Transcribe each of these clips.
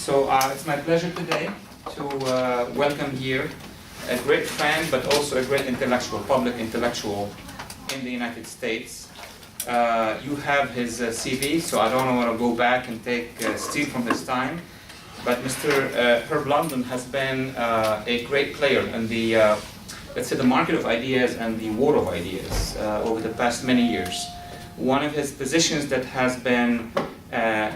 It's my pleasure today to welcome here a great friend, but also a great intellectual, public intellectual in the United States. You have his CV, so I don't want to go back and steal from his time. But Mr. Herb London has been a great player in the, let's say, the market of ideas and the war of ideas over the past many years. One of his positions that has been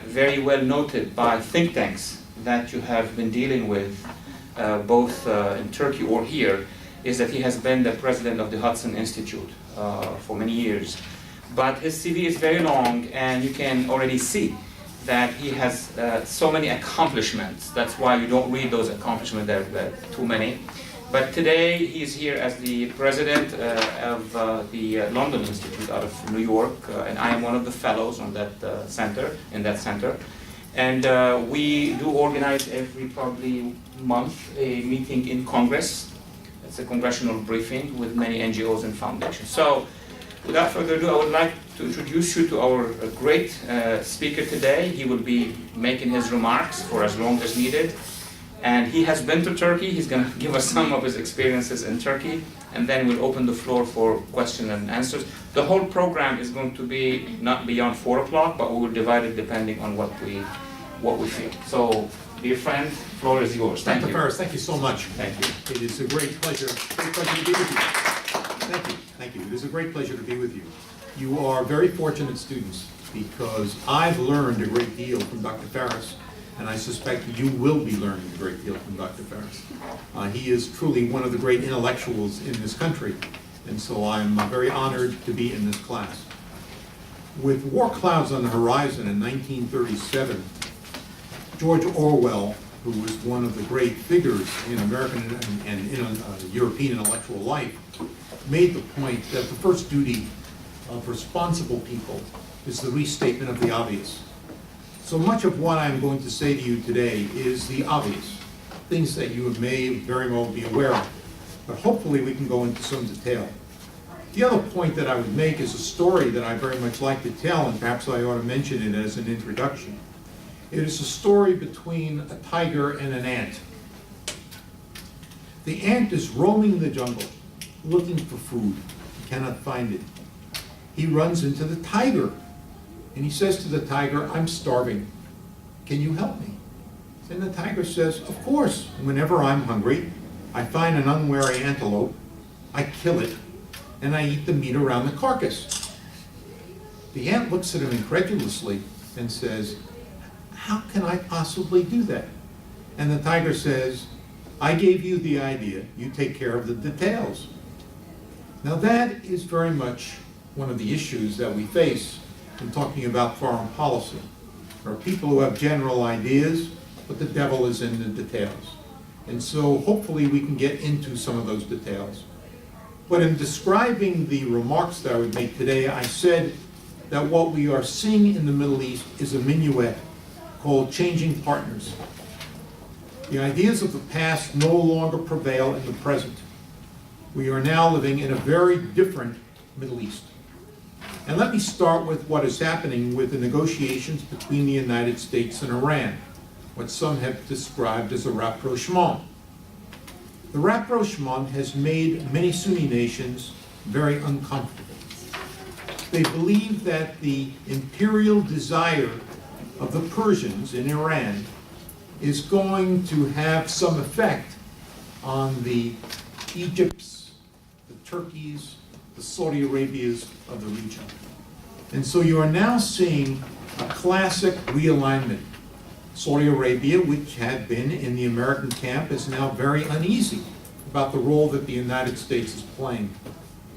very well noted by think tanks that you have been dealing with, both in Turkey or here, is that he has been the president of the Hudson Institute for many years. But his CV is very long, and you can already see that he has so many accomplishments. That's why you don't read those accomplishments, there are too many. But today he is here as the president of the London Institute out of New York, and I am one of the fellows on that center. And we do organize every probably month a meeting in Congress. It's a congressional briefing with many NGOs and foundations. So without further ado, I would like to introduce you to our great speaker today. He will be making his remarks for as long as needed. And he has been to Turkey. He's going to give us some of his experiences in Turkey, and then we'll open the floor for questions and answers. The whole program is going to be not beyond 4 o'clock, but we will divide it depending on what we feel. So, dear friend, the floor is yours. Thank you. Dr. Faris, thank you so much. Thank you. It is a great pleasure to be with you. Thank you. It is a great pleasure to be with you. You are very fortunate students, because I've learned a great deal from Dr. Faris, and I suspect you will be learning a great deal from Dr. Faris. He is truly one of the great intellectuals in this country, and so I'm very honored to be in this class. With war clouds on the horizon in 1937, George Orwell, who was one of the great figures in American and in European intellectual life, made the point that the first duty of responsible people is the restatement of the obvious. So much of what I'm going to say to you today is the obvious, things that you may very well be aware of, but hopefully we can go into some detail. The other point that I would make is a story that I very much like to tell, and perhaps I ought to mention it as an introduction. It is a story between a tiger and an ant. The ant is roaming the jungle, looking for food. He cannot find it. He runs into the tiger, and he says to the tiger, "I'm starving. Can you help me?" And the tiger says, "Of course. Whenever I'm hungry, I find an unwary antelope, I kill it, and I eat the meat around the carcass." The ant looks at him incredulously and says, "How can I possibly do that?" And the tiger says, "I gave you the idea, you take care of the details." Now that is very much one of the issues that we face in talking about foreign policy. There are people who have general ideas, but the devil is in the details. And so hopefully we can get into some of those details. But in describing the remarks that I would make today, I said that what we are seeing in the Middle East is a minuet called changing partners. The ideas of the past no longer prevail in the present. We are now living in a very different Middle East. And let me start with what is happening with the negotiations between the United States and Iran, what some have described as a rapprochement. The rapprochement has made many Sunni nations very uncomfortable. They believe that the imperial desire of the Persians in Iran is going to have some effect on the Egypts, the Turkeys, the Saudi Arabias of the region. And so you are now seeing a classic realignment. Saudi Arabia, which had been in the American camp, is now very uneasy about the role that the United States is playing.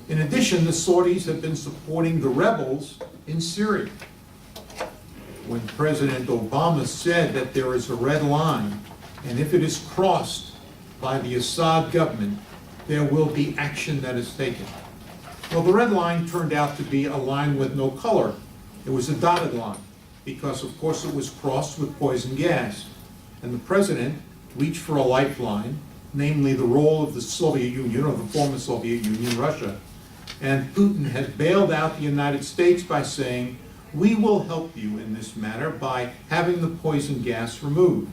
In addition, the Saudis have been supporting the rebels in Syria. When President Obama said that there is a red line, and if it is crossed by the Assad government, there will be action that is taken. Well, the red line turned out to be a line with no color. It was a dotted line, because of course it was crossed with poison gas. And the president reached for a lifeline, namely the role of the Soviet Union, or the former Soviet Union, Russia. And Putin has bailed out the United States by saying, "We will help you in this matter by having the poison gas removed."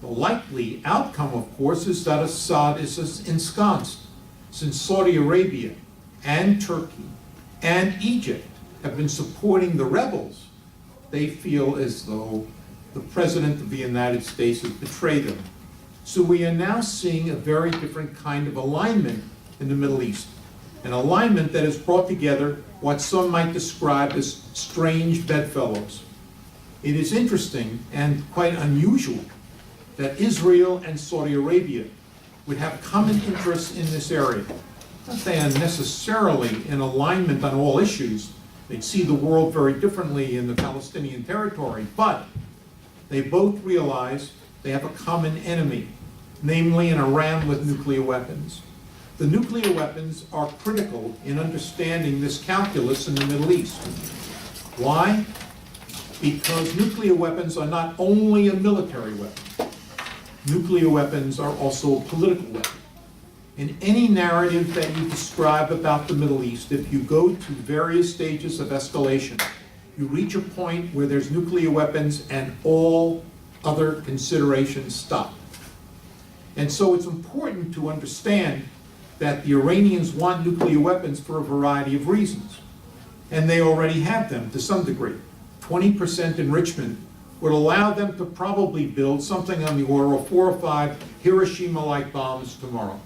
The likely outcome, of course, is that Assad is ensconced, since Saudi Arabia and Turkey and Egypt have been supporting the rebels. They feel as though the President of the United States has betrayed them. So we are now seeing a very different kind of alignment in the Middle East, an alignment that has brought together what some might describe as strange bedfellows. It is interesting and quite unusual that Israel and Saudi Arabia would have common interests in this area. Not they are necessarily in alignment on all issues. They'd see the world very differently in the Palestinian territory, but they both realize they have a common enemy, namely an Iran with nuclear weapons. The nuclear weapons are critical in understanding this calculus in the Middle East. Why? Because nuclear weapons are not only a military weapon. Nuclear weapons are also a political weapon. In any narrative that you describe about the Middle East, if you go to various stages of escalation, you reach a point where there's nuclear weapons and all other considerations stop. And so it's important to understand that the Iranians want nuclear weapons for a variety of reasons. And they already have them to some degree. 20% enrichment would allow them to probably build something on the order of 4 or 5 Hiroshima-like bombs tomorrow.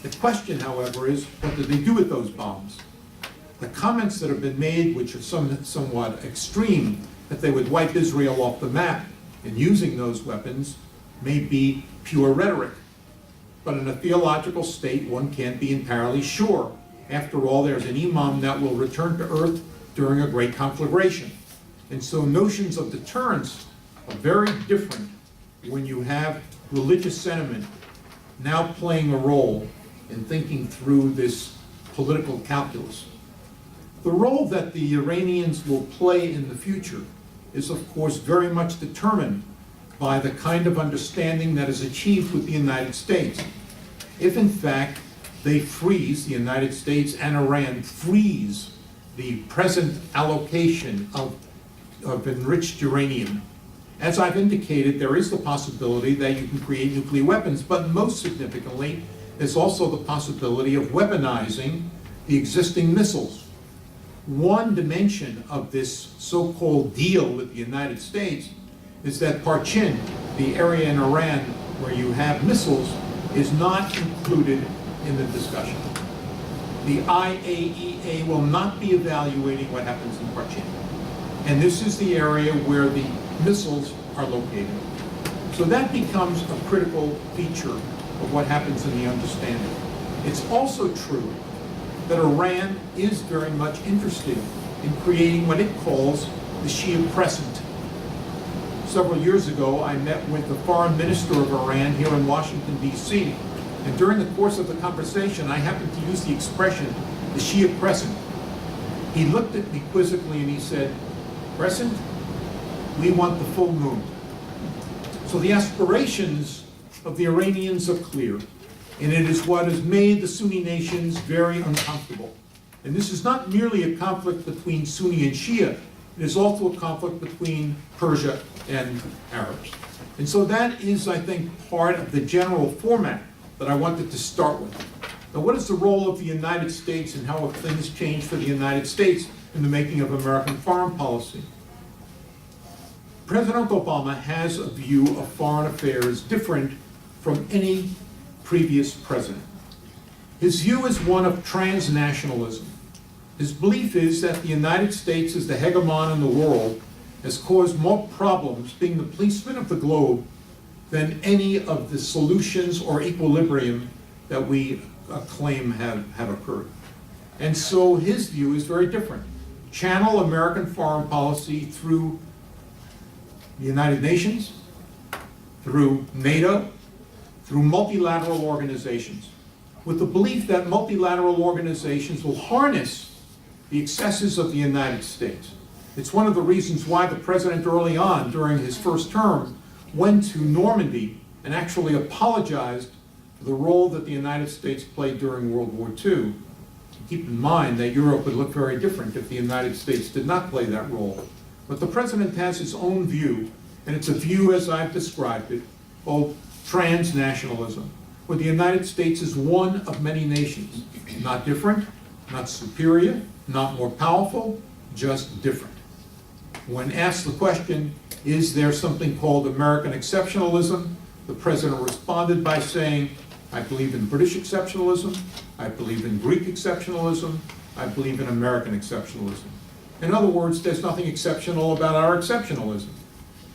The question, however, is what do they do with those bombs? The comments that have been made, which are somewhat extreme, that they would wipe Israel off the map in using those weapons, may be pure rhetoric. But in a theological state, one can't be entirely sure. After all, there's an imam that will return to earth during a great conflagration. And so notions of deterrence are very different when you have religious sentiment now playing a role in thinking through this political calculus. The role that the Iranians will play in the future is, of course, very much determined by the kind of understanding that is achieved with the United States. If, in fact, they freeze, the United States and Iran freeze the present allocation of enriched uranium, as I've indicated, there is the possibility that you can create nuclear weapons, but most significantly, there's also the possibility of weaponizing the existing missiles. One dimension of this so-called deal with the United States is that Parchin, the area in Iran where you have missiles, is not included in the discussion. The IAEA will not be evaluating what happens in Parchin. And this is the area where the missiles are located. So that becomes a critical feature of what happens in the understanding. It's also true that Iran is very much interested in creating what it calls the Shia Crescent. Several years ago, I met with the foreign minister of Iran here in Washington, D.C., and during the course of the conversation, I happened to use the expression, the Shia Crescent. He looked at me quizzically and he said, "Crescent, we want the full moon." So the aspirations of the Iranians are clear, and it is what has made the Sunni nations very uncomfortable. And this is not merely a conflict between Sunni and Shia, it is also a conflict between Persia and Arabs. And so that is, I think, part of the general format that I wanted to start with. Now, what is the role of the United States and how have things changed for the United States in the making of American foreign policy? President Obama has a view of foreign affairs different from any previous president. His view is one of transnationalism. His belief is that the United States as the hegemon in the world has caused more problems being the policeman of the globe than any of the solutions or equilibrium that we claim have occurred. And so his view is very different. Channel American foreign policy through the United Nations, through NATO, through multilateral organizations, with the belief that multilateral organizations will harness the excesses of the United States. It's one of the reasons why the president early on, during his first term, went to Normandy and actually apologized for the role that the United States played during World War II. Keep in mind that Europe would look very different if the United States did not play that role. But the president has his own view, And it's a view, as I've described it, of transnationalism, where the United States is one of many nations, not different, not superior, not more powerful, just different. When asked the question, is there something called American exceptionalism, the president responded by saying, I believe in British exceptionalism, I believe in Greek exceptionalism, I believe in American exceptionalism. In other words, there's nothing exceptional about our exceptionalism.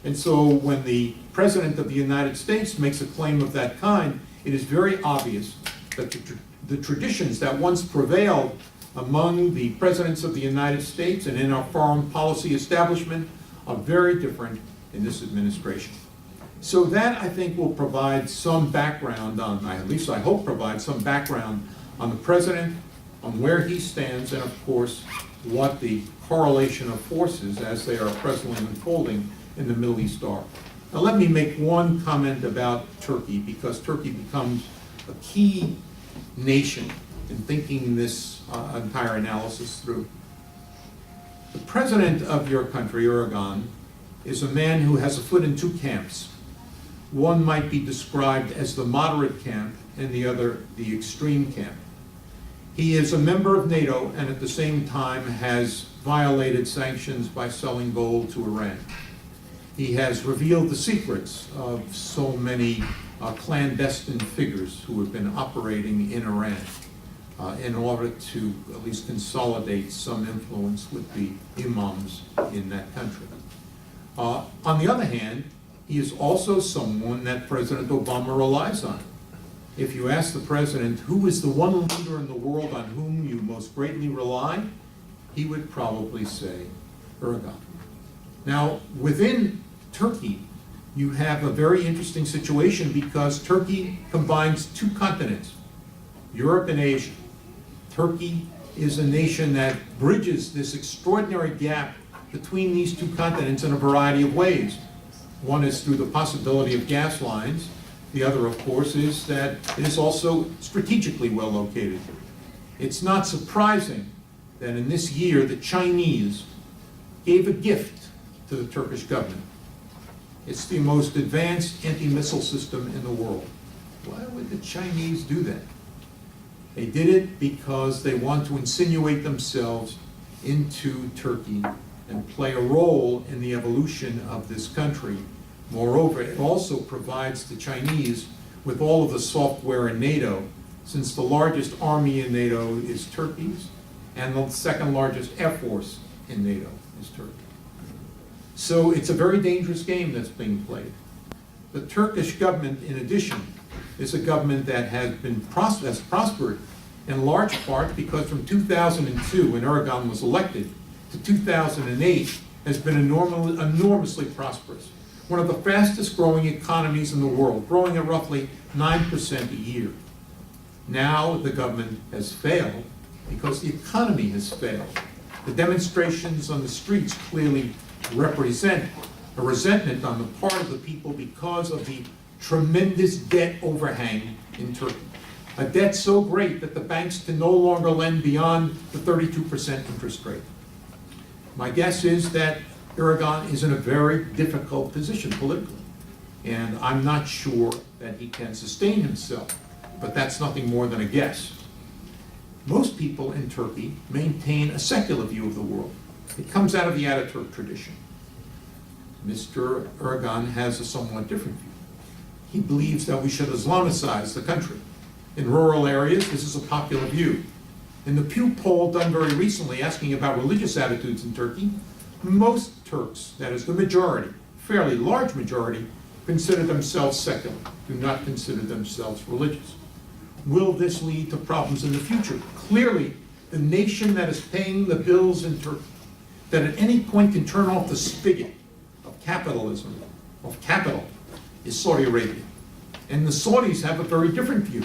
And so when the President of the United States makes a claim of that kind, it is very obvious that the traditions that once prevailed among the presidents of the United States and in our foreign policy establishment are very different in this administration. So that, I think, will provide some background on, at least I hope provide some background on the president, on where he stands, and of course, what the correlation of forces as they are presently unfolding in the Middle East are. Now let me make one comment about Turkey, because Turkey becomes a key nation in thinking this entire analysis through. The president of your country, Erdogan, is a man who has a foot in two camps. One might be described as the moderate camp and the other the extreme camp. He is a member of NATO and at the same time has violated sanctions by selling gold to Iran. He has revealed the secrets of so many clandestine figures who have been operating in Iran in order to at least consolidate some influence with the imams in that country. On the other hand, he is also someone that President Obama relies on. If you ask the president, who is the one leader in the world on whom you most greatly rely, he would probably say Erdogan. Now, within Turkey, you have a very interesting situation because Turkey combines two continents, Europe and Asia. Turkey is a nation that bridges this extraordinary gap between these two continents in a variety of ways. One is through the possibility of gas lines. The other, of course, is that it is also strategically well located. It's not surprising that in this year the Chinese gave a gift to the Turkish government. It's the most advanced anti-missile system in the world. Why would the Chinese do that? They did it because they want to insinuate themselves into Turkey and play a role in the evolution of this country. Moreover, it also provides the Chinese with all of the software in NATO, since the largest army in NATO is Turkey's, and the second largest air force in NATO is Turkey. So it's a very dangerous game that's being played. The Turkish government, in addition, is a government that has prospered in large part because from 2002, when Erdogan was elected, to 2008, has been enormously prosperous. One of the fastest growing economies in the world, growing at roughly 9% a year. Now the government has failed because the economy has failed. The demonstrations on the streets clearly represent a resentment on the part of the people because of the tremendous debt overhang in Turkey. A debt so great that the banks can no longer lend beyond the 32% interest rate. My guess is that Erdogan is in a very difficult position politically, and I'm not sure that he can sustain himself, but that's nothing more than a guess. Most people in Turkey maintain a secular view of the world. It comes out of the Ataturk tradition. Mr. Erdogan has a somewhat different view. He believes that we should Islamicize the country. In rural areas, this is a popular view. In the Pew poll done very recently asking about religious attitudes in Turkey, most Turks, that is the majority, fairly large majority, consider themselves secular, do not consider themselves religious. Will this lead to problems in the future? Clearly, the nation that is paying the bills in Turkey, that at any point can turn off the spigot of capitalism, of capital, is Saudi Arabia. And the Saudis have a very different view,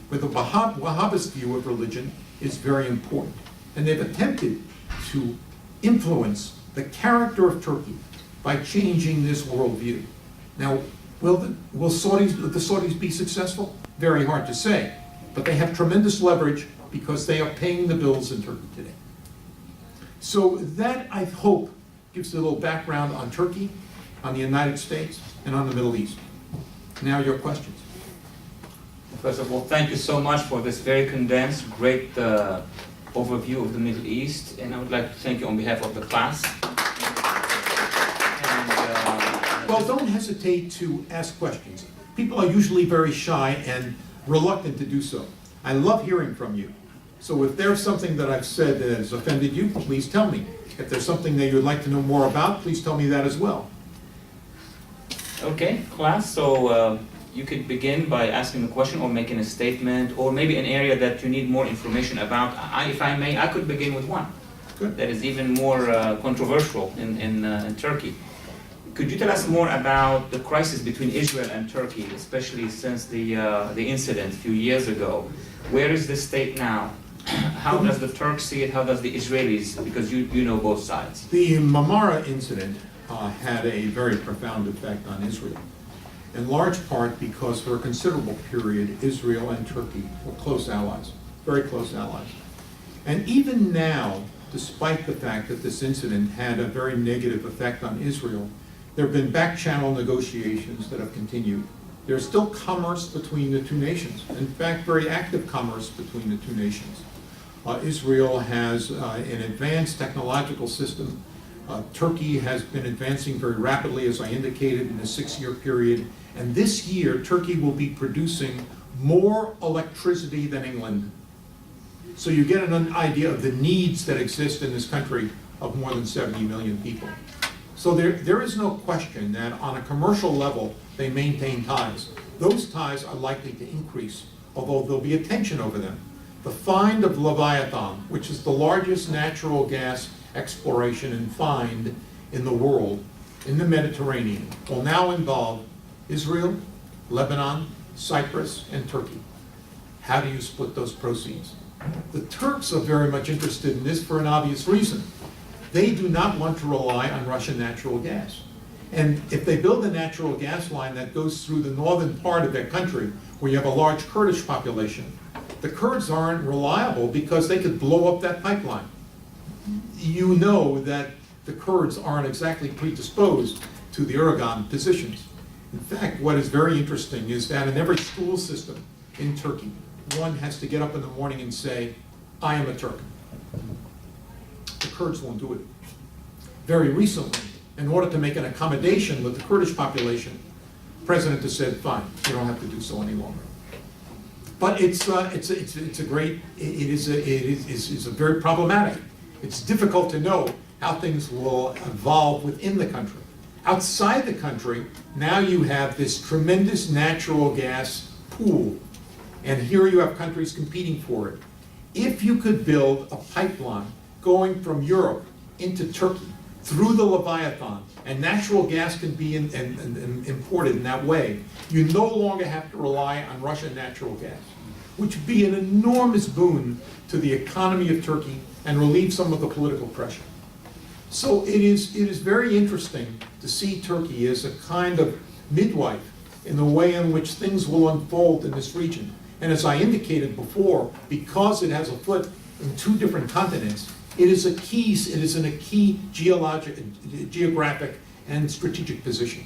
where the Wahhabist view of religion is very important. And they've attempted to influence the character of Turkey by changing this worldview. Now, will the Saudis be successful? Very hard to say, but they have tremendous leverage because they are paying the bills in Turkey today. So that, I hope, gives a little background on Turkey. on the United States and on the Middle East. Now your questions. First of all, thank you so much for this very condensed, great overview of the Middle East, and I would like to thank you on behalf of the class. And, Well, don't hesitate to ask questions. People are usually very shy and reluctant to do so. I love hearing from you. So if there's something that I've said that has offended you, please tell me. If there's something that you'd like to know more about, please tell me that as well. Okay, class, so you could begin by asking a question or making a statement, or maybe an area that you need more information about. If I may, I could begin with one. Good. That is even more controversial in Turkey. Could you tell us more about the crisis between Israel and Turkey, especially since the incident a few years ago? Where is the state now? How does the Turks see it? How does the Israelis? Because you know both sides. The Marmara incident had a very profound effect on Israel, in large part because for a considerable period, Israel and Turkey were close allies, very close allies. And even now, despite the fact that this incident had a very negative effect on Israel, there have been back-channel negotiations that have continued. There's still commerce between the two nations. In fact, very active commerce between the two nations. Israel has an advanced technological system. Turkey has been advancing very rapidly, as I indicated, in a 6-year period. And this year, Turkey will be producing more electricity than England. So you get an idea of the needs that exist in this country of more than 70 million people. So there is no question that on a commercial level, they maintain ties. Those ties are likely to increase, although there'll be a tension over them. The find of Leviathan, which is the largest natural gas exploration and find in the world, in the Mediterranean, will now involve Israel, Lebanon, Cyprus, and Turkey. How do you split those proceeds? The Turks are very much interested in this for an obvious reason. They do not want to rely on Russian natural gas. And if they build a natural gas line that goes through the northern part of their country, where you have a large Kurdish population, the Kurds aren't reliable because they could blow up that pipeline. You know that the Kurds aren't exactly predisposed to the Erdogan positions. In fact, what is very interesting is that in every school system in Turkey, one has to get up in the morning and say, I am a Turk. The Kurds won't do it. Very recently, in order to make an accommodation with the Kurdish population, the president has said, fine, you don't have to do so any longer. But it's a very problematic. It's difficult to know how things will evolve within the country. Outside the country, now you have this tremendous natural gas pool, and here you have countries competing for it. If you could build a pipeline going from Europe into Turkey through the Leviathan, and natural gas can be imported in that way, you no longer have to rely on Russian natural gas, which would be an enormous boon to the economy of Turkey and relieve some of the political pressure. So it is very interesting to see Turkey as a kind of midwife in the way in which things will unfold in this region. And as I indicated before, because it has a foot in 2 different continents, it is in a key geographic and strategic position.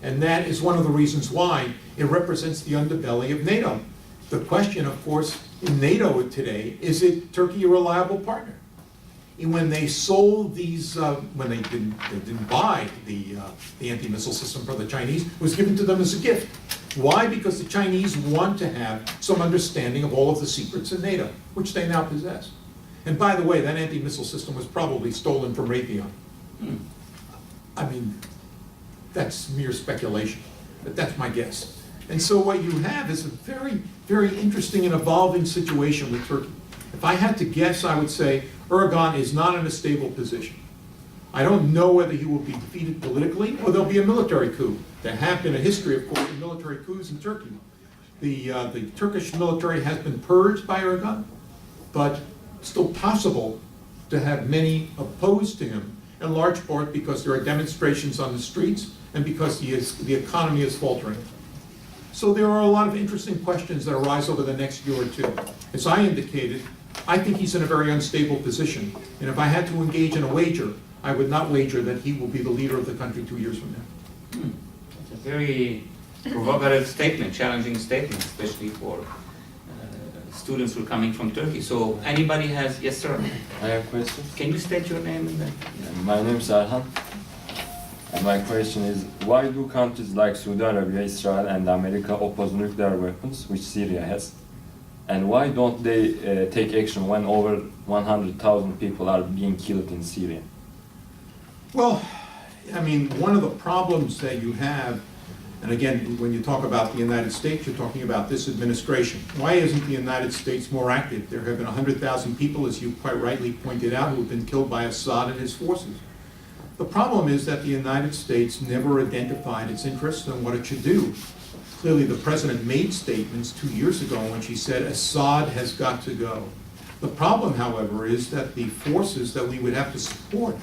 And that is one of the reasons why it represents the underbelly of NATO. The question, of course, in NATO today, is Turkey a reliable partner? And when they sold these, when they didn't buy the anti-missile system from the Chinese, it was given to them as a gift. Why? Because the Chinese want to have some understanding of all of the secrets in NATO, which they now possess. And by the way, that anti-missile system was probably stolen from Raytheon. I mean, that's mere speculation, but that's my guess. And so what you have is a very, very interesting and evolving situation with Turkey. If I had to guess, I would say Erdogan is not in a stable position. I don't know whether he will be defeated politically or there'll be a military coup. There have been a history, of course, of military coups in Turkey. The Turkish military has been purged by Erdogan, but it's still possible to have many opposed to him, in large part because there are demonstrations on the streets and because the economy is faltering. So there are a lot of interesting questions that arise over the next year or two. As I indicated, I think he's in a very unstable position, and if I had to engage in a wager, I would not wager that he will be the leader of the country 2 years from now. It's a very provocative statement, challenging statement, especially for students who are coming from Turkey. So anybody has, yes sir? I have a question. Can you state your name and then? My name is Arhan. And my question is, why do countries like Saudi Arabia, Israel, and America oppose nuclear weapons, which Syria has? And why don't they take action when over 100,000 people are being killed in Syria? Well, I mean, one of the problems that you have, and again, when you talk about the United States, you're talking about this administration. Why isn't the United States more active? There have been 100,000 people, as you quite rightly pointed out, who have been killed by Assad and his forces. The problem is that the United States never identified its interests and what it should do. Clearly, the president made statements 2 years ago when she said Assad has got to go. The problem, however, is that the forces that we would have to support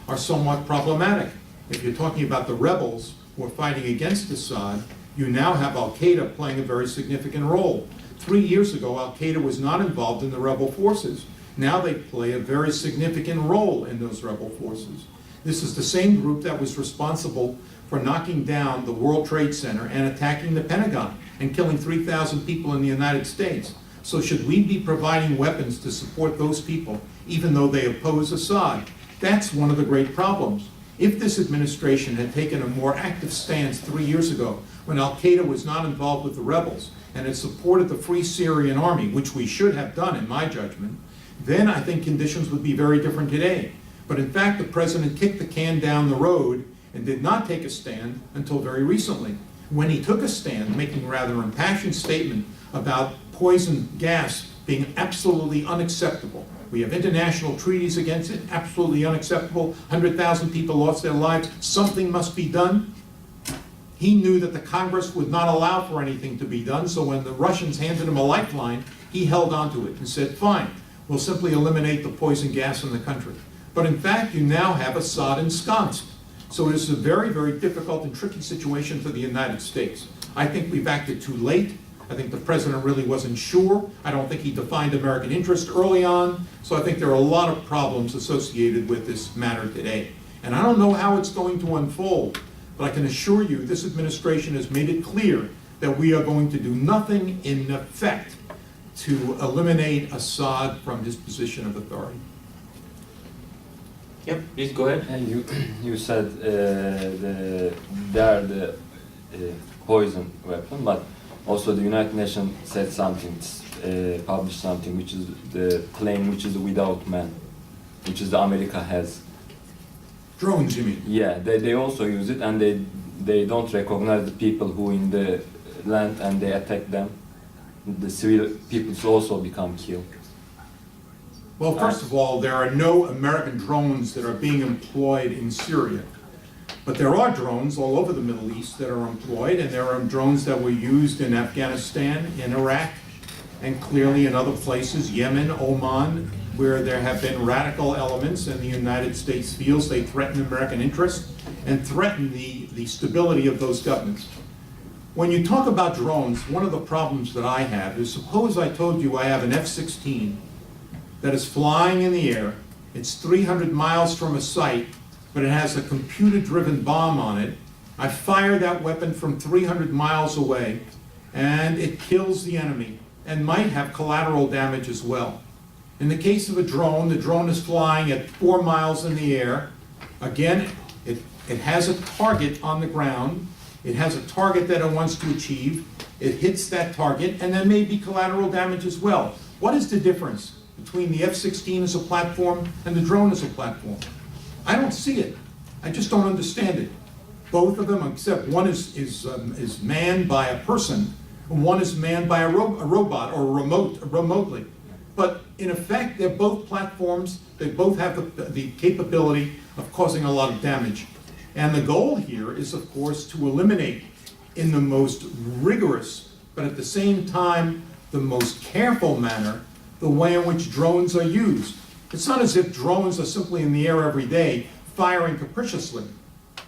are somewhat problematic. If you're talking about the rebels who are fighting against Assad, you now have Al-Qaeda playing a very significant role. 3 years ago, Al-Qaeda was not involved in the rebel forces. Now they play a very significant role in those rebel forces. This is the same group that was responsible for knocking down the World Trade Center and attacking the Pentagon and killing 3,000 people in the United States. So should we be providing weapons to support those people, even though they oppose Assad? That's one of the great problems. If this administration had taken a more active stance 3 years ago, when Al-Qaeda was not involved with the rebels, and had supported the Free Syrian Army, which we should have done in my judgment, then I think conditions would be very different today. But in fact, the president kicked the can down the road and did not take a stand until very recently. When he took a stand, making a rather impassioned statement about poison gas being absolutely unacceptable. We have international treaties against it, absolutely unacceptable. 100,000 people lost their lives. Something must be done. He knew that the Congress would not allow for anything to be done, so when the Russians handed him a lifeline, he held onto it and said, fine, we'll simply eliminate the poison gas in the country. But in fact, you now have Assad ensconced. So it is a very, very difficult and tricky situation for the United States. I think we've acted too late. I think the president really wasn't sure. I don't think he defined American interest early on. So I think there are a lot of problems associated with this matter today. And I don't know how it's going to unfold, but I can assure you this administration has made it clear that we are going to do nothing in effect to eliminate Assad from his position of authority. Yep, please go ahead. And you said they are the poison weapon, but also the United Nations said something, published something, which is the plane which is without man, which is the America has. Drones, you mean? Yeah, they also use it, and they don't recognize the people who in the land, and they attack them. The civil people also become killed. Well, first of all, there are no American drones that are being employed in Syria. But there are drones all over the Middle East that are employed, and there are drones that were used in Afghanistan, in Iraq, and clearly in other places, Yemen, Oman, where there have been radical elements, and the United States feels they threaten American interests and threaten the stability of those governments. When you talk about drones, one of the problems that I have is, suppose I told you I have an F-16 that is flying in the air, it's 300 miles from a site, but it has a computer-driven bomb on it. I fire that weapon from 300 miles away, and it kills the enemy, and might have collateral damage as well. In the case of a drone, the drone is flying at 4 miles in the air. Again, it has a target on the ground. It has a target that it wants to achieve. It hits that target, and there may be collateral damage as well. What is the difference between the F-16 as a platform and the drone as a platform? I don't see it. I just don't understand it. Both of them, except one is manned by a person, and one is manned by a robot or remotely. But in effect, they're both platforms. They both have the capability of causing a lot of damage. And the goal here is, of course, to eliminate in the most rigorous, but at the same time, the most careful manner, the way in which drones are used. It's not as if drones are simply in the air every day, firing capriciously.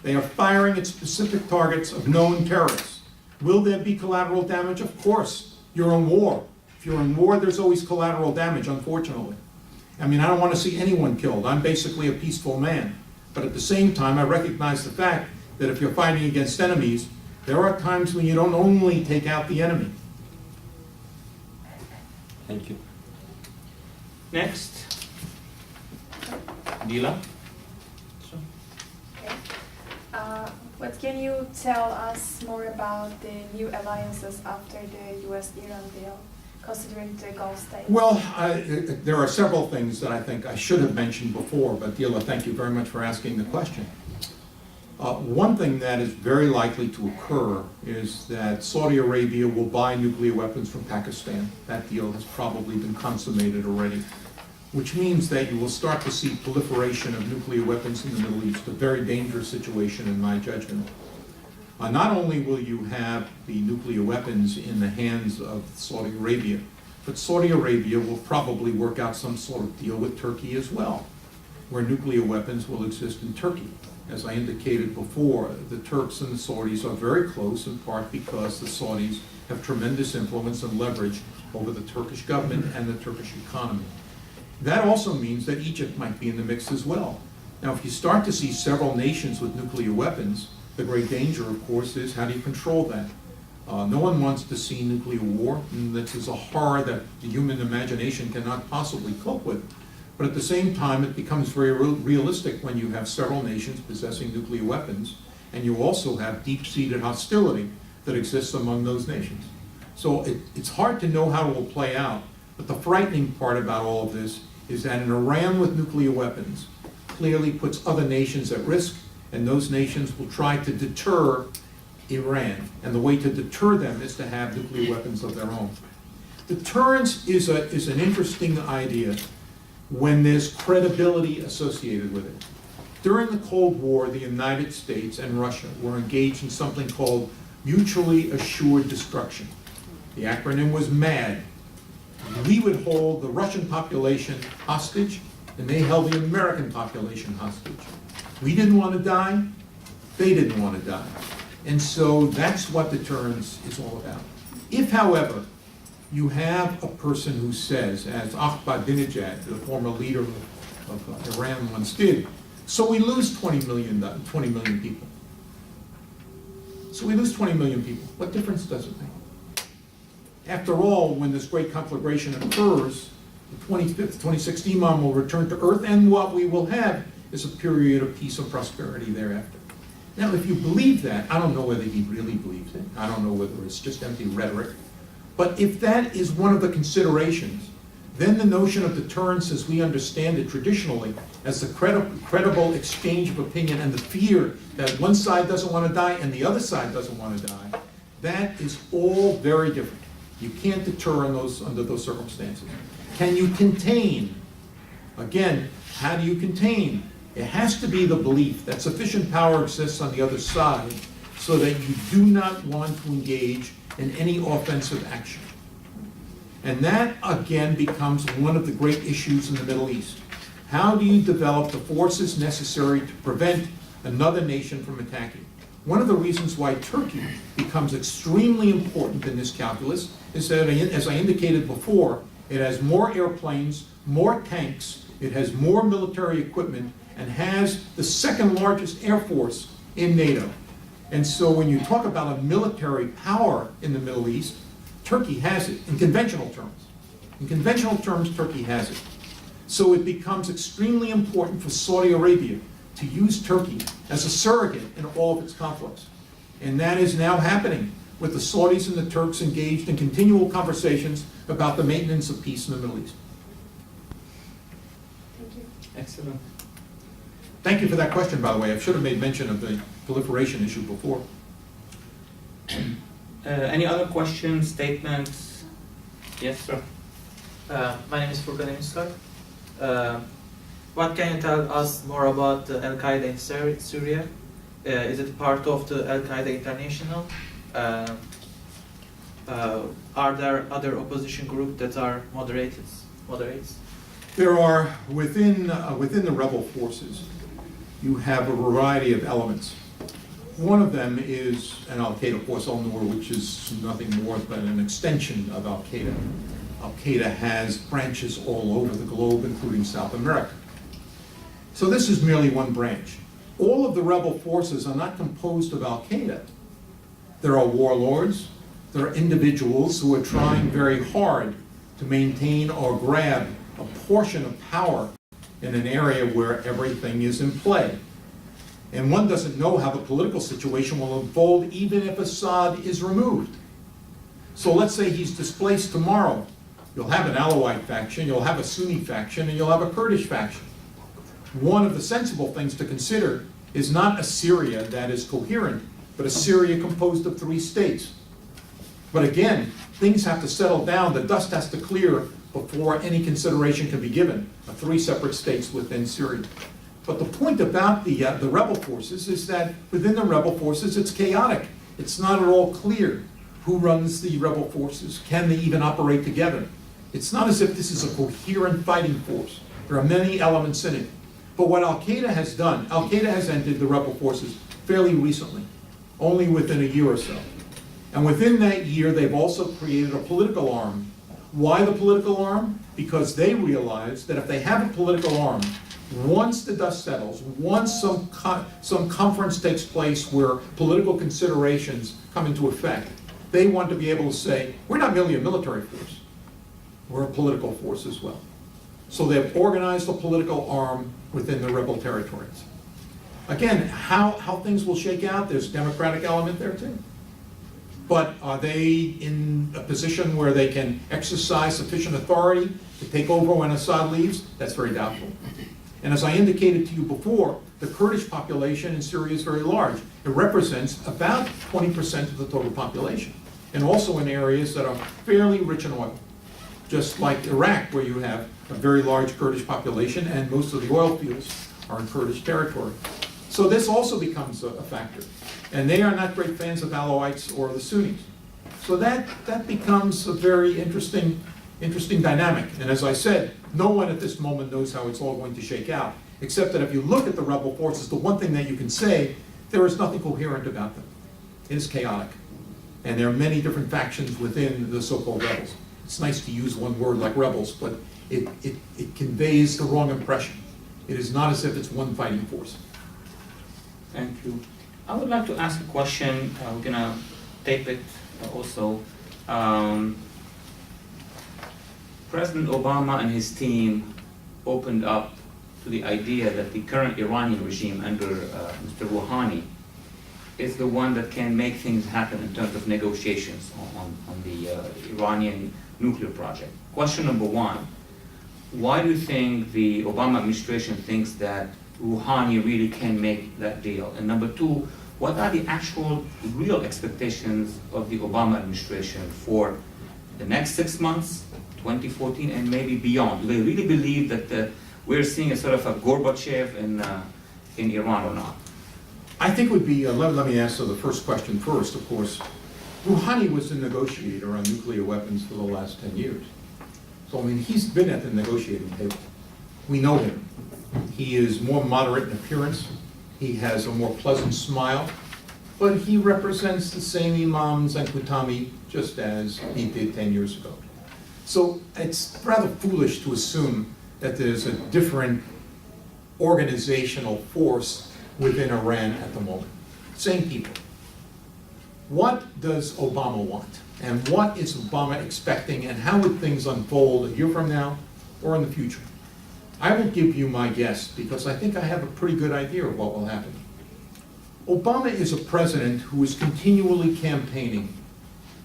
They are firing at specific targets of known terrorists. Will there be collateral damage? Of course. You're in war. If you're in war, there's always collateral damage, unfortunately. I mean, I don't want to see anyone killed. I'm basically a peaceful man. But at the same time, I recognize the fact that if you're fighting against enemies, there are times when you don't only take out the enemy. Thank you. Next, Dila. Okay. What can you tell us more about the new alliances after the US-Iran deal, considering the Gulf states? Well, there are several things that I think I should have mentioned before, but Dila, thank you very much for asking the question. One thing that is very likely to occur is that Saudi Arabia will buy nuclear weapons from Pakistan. That deal has probably been consummated already, which means that you will start to see proliferation of nuclear weapons in the Middle East, a very dangerous situation in my judgment. Not only will you have the nuclear weapons in the hands of Saudi Arabia, but Saudi Arabia will probably work out some sort of deal with Turkey as well, where nuclear weapons will exist in Turkey. As I indicated before, the Turks and the Saudis are very close, in part because the Saudis have tremendous influence and leverage over the Turkish government and the Turkish economy. That also means that Egypt might be in the mix as well. Now, if you start to see several nations with nuclear weapons, the great danger, of course, is how do you control that? No one wants to see nuclear war, and this is a horror that the human imagination cannot possibly cope with. But at the same time, it becomes very realistic when you have several nations possessing nuclear weapons, and you also have deep-seated hostility that exists among those nations. So it's hard to know how it will play out, but the frightening part about all of this is that an Iran with nuclear weapons clearly puts other nations at risk, and those nations will try to deter Iran. And the way to deter them is to have nuclear weapons of their own. Deterrence is an interesting idea when there's credibility associated with it. During the Cold War, the United States and Russia were engaged in something called mutually assured destruction. The acronym was MAD. We would hold the Russian population hostage, and they held the American population hostage. We didn't want to die, they didn't want to die. And so that's what deterrence is all about. If, however, you have a person who says, as Ahmadinejad, the former leader of Iran once did, so we lose 20 million people. So we lose 20 million people. What difference does it make? After all, when this great conflagration occurs, the 25th, 26th Imam will return to earth, and what we will have is a period of peace and prosperity thereafter. Now, if you believe that, I don't know whether he really believes it. I don't know whether it's just empty rhetoric. But if that is one of the considerations, then the notion of deterrence as we understand it traditionally, as the credible exchange of opinion and the fear that one side doesn't want to die and the other side doesn't want to die, that is all very different. You can't deter under those circumstances. Can you contain? Again, how do you contain? It has to be the belief that sufficient power exists on the other side so that you do not want to engage in any offensive action. And that, again, becomes one of the great issues in the Middle East. How do you develop the forces necessary to prevent another nation from attacking? One of the reasons why Turkey becomes extremely important in this calculus is that, as I indicated before, it has more airplanes, more tanks, it has more military equipment, and has the second largest air force in NATO. And so when you talk about a military power in the Middle East, Turkey has it in conventional terms. In conventional terms, Turkey has it. So it becomes extremely important for Saudi Arabia to use Turkey as a surrogate in all of its conflicts. And that is now happening with the Saudis and the Turks engaged in continual conversations about the maintenance of peace in the Middle East. Thank you. Excellent. Thank you for that question, by the way. I should have made mention of the proliferation issue before. Any other questions, statements? Yes, sir. My name is Furkan Emistar. What can you tell us more about the Al-Qaeda in Syria? Is it part of the Al-Qaeda International? Are there other opposition groups that are moderates? There are, within the rebel forces, you have a variety of elements. One of them is an Al-Qaeda Force al-Nur, which is nothing more than an extension of Al-Qaeda. Al-Qaeda has branches all over the globe, including South America. So this is merely one branch. all of the rebel forces are not composed of Al-Qaeda. There are warlords, there are individuals who are trying very hard to maintain or grab a portion of power in an area where everything is in play. And one doesn't know how the political situation will unfold even if Assad is removed. So let's say he's displaced tomorrow. You'll have an Alawite faction, you'll have a Sunni faction, and you'll have a Kurdish faction. One of the sensible things to consider is not a Syria that is coherent, but a Syria composed of 3 states. But again, things have to settle down, the dust has to clear before any consideration can be given of 3 separate states within Syria. But the point about the rebel forces is that within the rebel forces it's chaotic. It's not at all clear who runs the rebel forces, can they even operate together. It's not as if this is a coherent fighting force. There are many elements in it. But what Al-Qaeda has done, Al-Qaeda has entered the rebel forces fairly recently, only within a year or so. And within that year, they've also created a political arm. Why the political arm? Because they realize that if they have a political arm, once the dust settles, once some conference takes place where political considerations come into effect, they want to be able to say, we're not merely a military force, we're a political force as well. So they've organized a political arm within the rebel territories. Again, how things will shake out, there's a democratic element there too. But are they in a position where they can exercise sufficient authority to take over when Assad leaves? That's very doubtful. And as I indicated to you before, the Kurdish population in Syria is very large. It represents about 20% of the total population, and also in areas that are fairly rich in oil. Just like Iraq, where you have a very large Kurdish population, and most of the oil fields are in Kurdish territory. So this also becomes a factor. And they are not great fans of Alawites or the Sunnis. So that becomes a very interesting dynamic. And as I said, no one at this moment knows how it's all going to shake out, except that if you look at the rebel forces, the one thing that you can say, there is nothing coherent about them. It is chaotic. And there are many different factions within the so-called rebels. It's nice to use one word like rebels, but it conveys the wrong impression. It is not as if it's one fighting force. Thank you. I would like to ask a question. We're going to tape it also. President Obama and his team opened up to the idea that the current Iranian regime under Mr. Rouhani is the one that can make things happen in terms of negotiations on the Iranian nuclear project. Question number 1, why do you think the Obama administration thinks that Rouhani really can make that deal? And number 2, what are the actual real expectations of the Obama administration for the next 6 months, 2014, and maybe beyond? Do they really believe that we're seeing a sort of a Gorbachev in Iran or not? I think it would be, let me answer the first question first, of course. Rouhani was the negotiator on nuclear weapons for the last 10 years. So, I mean, he's been at the negotiating table. We know him. He is more moderate in appearance. He has a more pleasant smile. But he represents the same imams and Kutami just as he did 10 years ago. So it's rather foolish to assume that there's a different organizational force within Iran at the moment. Same people. What does Obama want? And what is Obama expecting? And how would things unfold a year from now or in the future? I will give you my guess because I think I have a pretty good idea of what will happen. Obama is a president who is continually campaigning.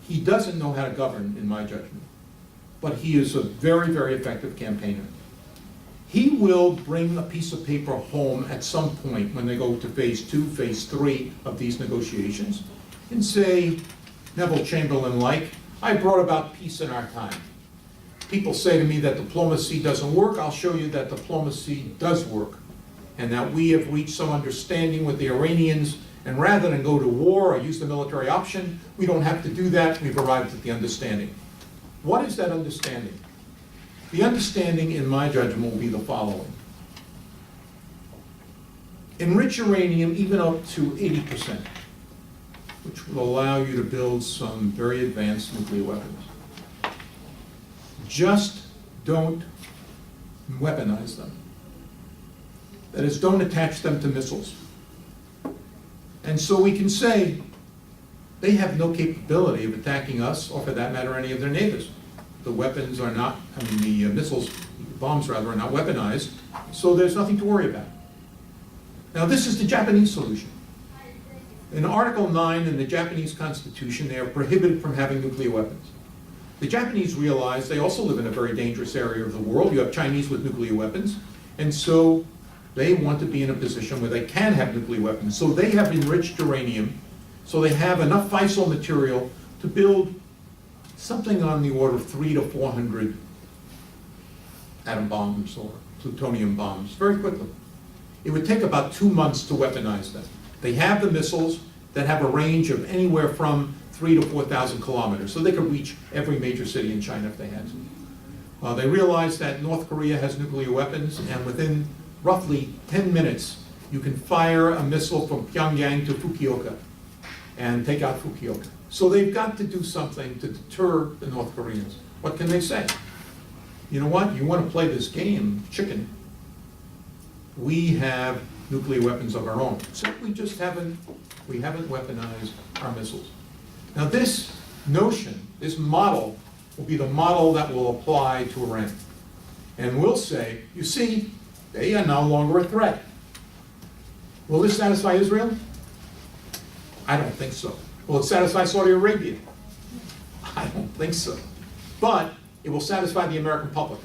He doesn't know how to govern, in my judgment, but he is a very, very effective campaigner. He will bring a piece of paper home at some point when they go to phase 2, phase 3 of these negotiations and say, Neville Chamberlain-like, I brought about peace in our time. People say to me that diplomacy doesn't work. I'll show you that diplomacy does work and that we have reached some understanding with the Iranians, and rather than go to war or use the military option, we don't have to do that. We've arrived at the understanding. What is that understanding? The understanding, in my judgment, will be the following. Enrich uranium even up to 80%, which will allow you to build some very advanced nuclear weapons. Just don't weaponize them. That is, don't attach them to missiles. And so we can say, they have no capability of attacking us, or for that matter, any of their neighbors. The weapons are not, the missiles, bombs rather, are not weaponized, so there's nothing to worry about. Now this is the Japanese solution. In Article 9 in the Japanese Constitution, they are prohibited from having nuclear weapons. The Japanese realize they also live in a very dangerous area of the world. You have Chinese with nuclear weapons, and so they want to be in a position where they can have nuclear weapons. So they have enriched uranium, so they have enough fissile material to build something on the order of 300 to 400 atom bombs or plutonium bombs very quickly. It would take about 2 months to weaponize them. They have the missiles that have a range of anywhere from 3,000 to 4,000 kilometers, so they could reach every major city in China if they had to. They realize that North Korea has nuclear weapons, and within roughly 10 minutes, you can fire a missile from Pyongyang to Fukuoka and take out Fukuoka. So they've got to do something to deter the North Koreans. What can they say? You know what? You want to play this game, chicken. We have nuclear weapons of our own. So we haven't weaponized our missiles. Now this notion, this model, will be the model that will apply to Iran. And we'll say, you see, they are no longer a threat. Will this satisfy Israel? I don't think so. Will it satisfy Saudi Arabia? I don't think so. But it will satisfy the American public.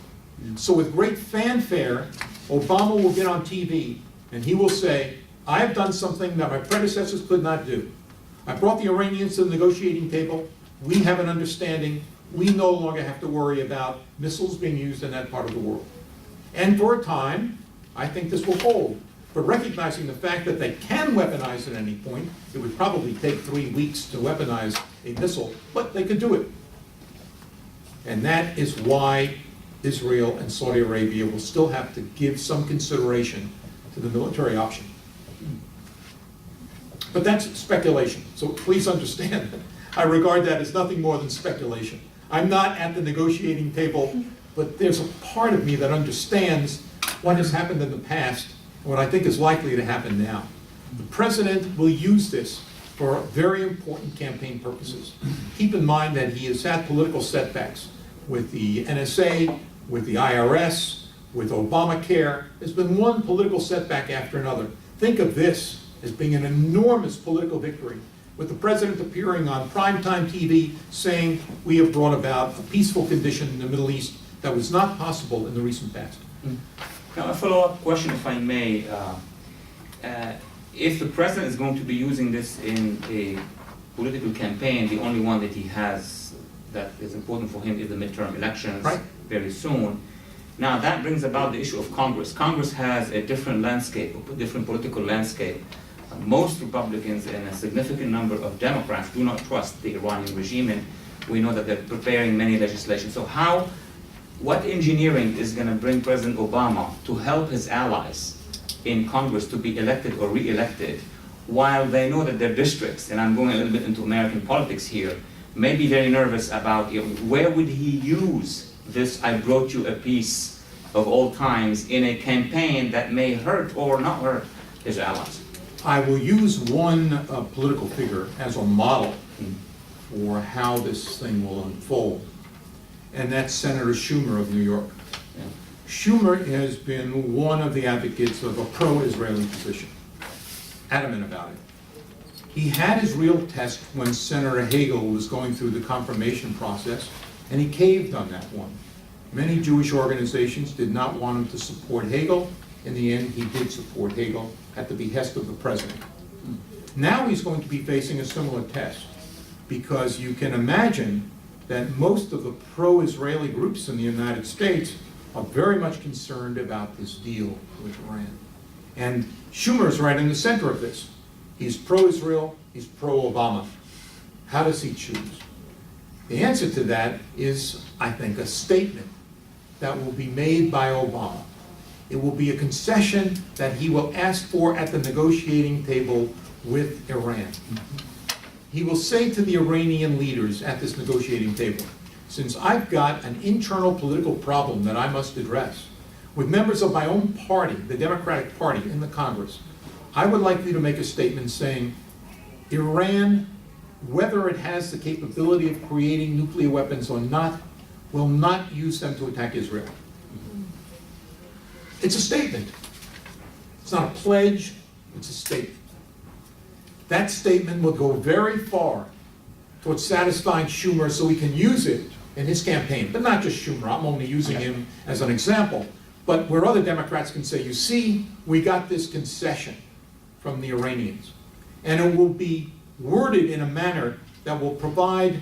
So with great fanfare, Obama will get on TV and he will say, I have done something that my predecessors could not do. I brought the Iranians to the negotiating table. We have an understanding. We no longer have to worry about missiles being used in that part of the world. And for a time, I think this will hold. But recognizing the fact that they can weaponize at any point, it would probably take 3 weeks to weaponize a missile, but they could do it. And that is why Israel and Saudi Arabia will still have to give some consideration to the military option. But that's speculation, so please understand that I regard that as nothing more than speculation. I'm not at the negotiating table, but there's a part of me that understands what has happened in the past and what I think is likely to happen now. The president will use this for very important campaign purposes. Keep in mind that he has had political setbacks with the NSA, with the IRS, with Obamacare. There's been one political setback after another. Think of this as being an enormous political victory, with the president appearing on primetime TV saying we have brought about a peaceful condition in the Middle East that was not possible in the recent past. Now, a follow-up question, if I may. If the president is going to be using this in a political campaign, the only one that he has that is important for him is the midterm elections very soon. Now, that brings about the issue of Congress. Congress has a different landscape, a different political landscape. Most Republicans and a significant number of Democrats do not trust the Iranian regime, and we know that they're preparing many legislation. So what engineering is going to bring President Obama to help his allies in Congress to be elected or re-elected, while they know that their districts, and I'm going a little bit into American politics here, may be very nervous about, where would he use this "I brought you a piece of old times" in a campaign that may hurt or not hurt his allies? I will use one political figure as a model for how this thing will unfold, and that's Senator Schumer of New York. Yeah. Schumer has been one of the advocates of a pro-Israeli position, adamant about it. He had his real test when Senator Hagel was going through the confirmation process, and he caved on that one. Many Jewish organizations did not want him to support Hagel. In the end, he did support Hagel at the behest of the president. Now he's going to be facing a similar test, because you can imagine that most of the pro-Israeli groups in the United States are very much concerned about this deal with Iran. And Schumer is right in the center of this. He's pro-Israel, he's pro-Obama. How does he choose? The answer to that is, I think, a statement that will be made by Obama. It will be a concession that he will ask for at the negotiating table with Iran. He will say to the Iranian leaders at this negotiating table, since I've got an internal political problem that I must address with members of my own party, the Democratic Party in the Congress, I would like you to make a statement saying, Iran, whether it has the capability of creating nuclear weapons or not, will not use them to attack Israel. It's a statement. It's not a pledge, it's a statement. That statement will go very far towards satisfying Schumer so he can use it in his campaign. But not just Schumer, I'm only using him as an example. But where other Democrats can say, you see, we got this concession from the Iranians. And it will be worded in a manner that will provide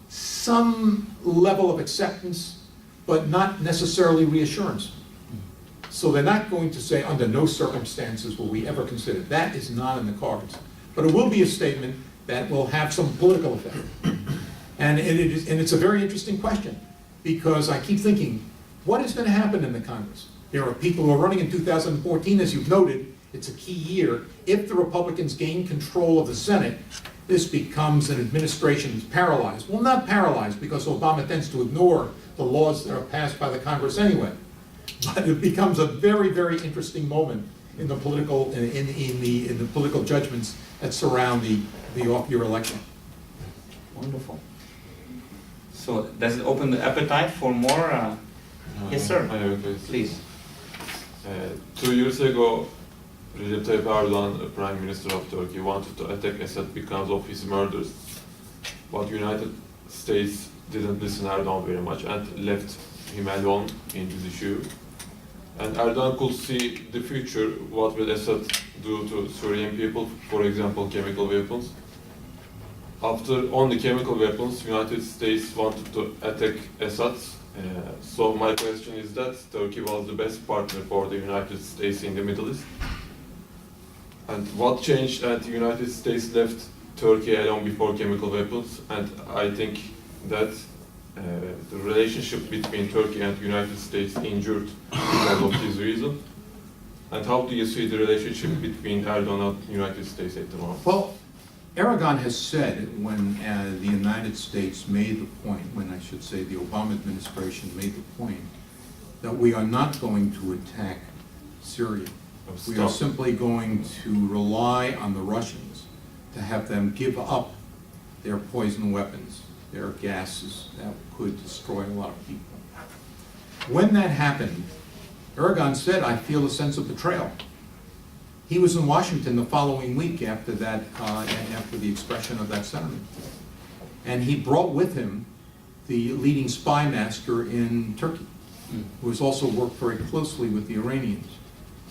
some level of acceptance, but not necessarily reassurance. So they're not going to say, under no circumstances will we ever consider. That is not in the cards. But it will be a statement that will have some political effect. And it's a very interesting question, because I keep thinking, what is going to happen in the Congress? There are people who are running in 2014, as you've noted. It's a key year. If the Republicans gain control of the Senate, this becomes an administration that's paralyzed. Well, not paralyzed, because Obama tends to ignore the laws that are passed by the Congress anyway. But it becomes a very, very interesting moment in the political in the political judgments that surround the off-year election. Wonderful. So does it open the appetite for more? Yes, sir. I have a question. Please. 2 years ago, Recep Tayyip Erdogan, the Prime Minister of Turkey, wanted to attack Assad because of his murders. But United States didn't listen to Erdogan very much and left him alone in this issue. And Erdogan could see the future, what will Assad do to Syrian people, for example, chemical weapons. After only chemical weapons, United States wanted to attack Assad. So my question is that Turkey was the best partner for the United States in the Middle East. And what changed that the United States left Turkey alone before chemical weapons? And I think that the relationship between Turkey and the United States injured because of this reason. And how do you see the relationship between Erdogan and the United States at the moment? Well, Aragon has said when the United States made the point, when I should say the Obama administration made the point, that we are not going to attack Syria. We are simply going to rely on the Russians to have them give up their poison weapons, their gases that could destroy a lot of people. When that happened, Aragon said, I feel a sense of betrayal. He was in Washington the following week after that, after the expression of that sentiment. And he brought with him the leading spy master in Turkey, who has also worked very closely with the Iranians.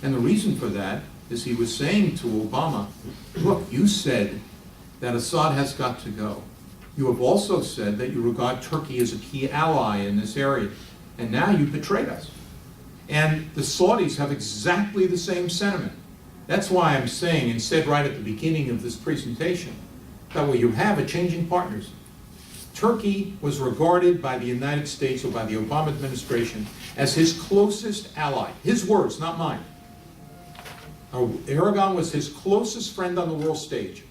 And the reason for that is he was saying to Obama, look, you said that Assad has got to go. You have also said that you regard Turkey as a key ally in this area. And now you betrayed us. And the Saudis have exactly the same sentiment. That's why I'm saying, and said right at the beginning of this presentation, that what you have are changing partners. Turkey was regarded by the United States or by the Obama administration as his closest ally. His words, not mine. Aragon was his closest friend on the world stage.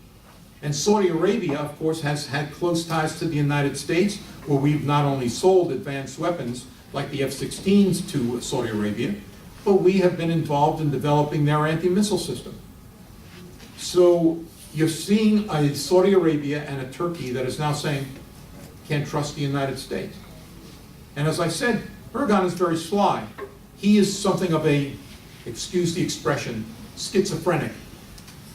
And Saudi Arabia, of course, has had close ties to the United States, where we've not only sold advanced weapons like the F-16s to Saudi Arabia, but we have been involved in developing their anti-missile system. So you're seeing a Saudi Arabia and a Turkey that is now saying, can't trust the United States. And as I said, Erdogan is very sly. He is something of a, excuse the expression, schizophrenic.